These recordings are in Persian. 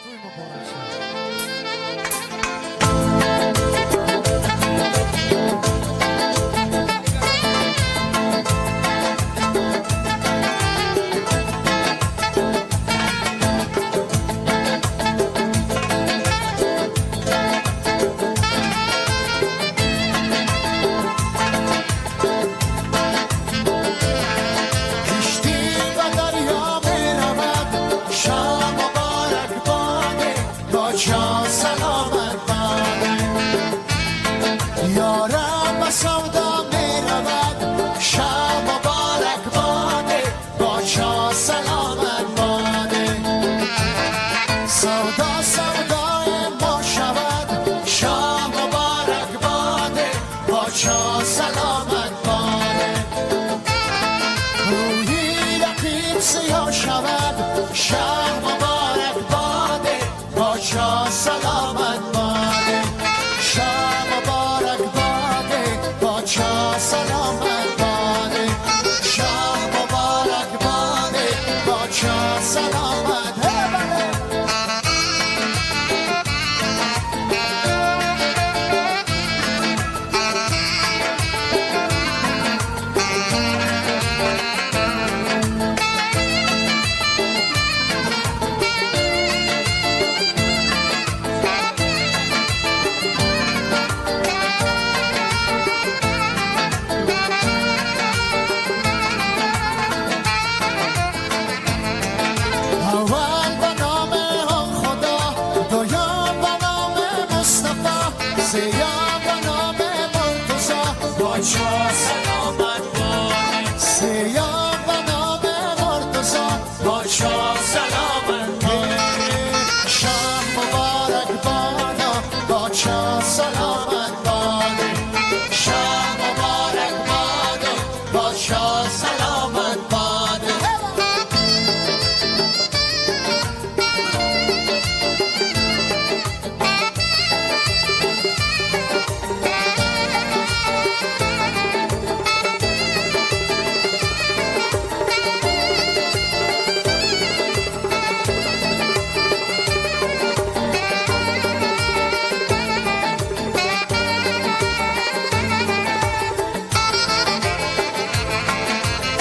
توی مبارک شه. سلامت باده یارم و سودا می رود شب مبارک باده باچا سلامت باده سودا سودای ما شود شب مبارک باده باچا سلامت باده روحی رقیب سیاه شود شب مبارک باده باچا سلامت باده شب مبارک باده باچا سلامت باده شب مبارک باده باچا سلامت باده سیام و نام مرتضا باچا سلامت باده سیام و نام مرتضا باچا سلامت باده شام مبارک بادا باچا سلامت باده شام مبارک بادا باچا سلامت باده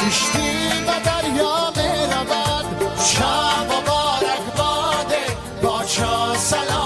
کشتی و دریا می رود شب مبارک باده باچا سلام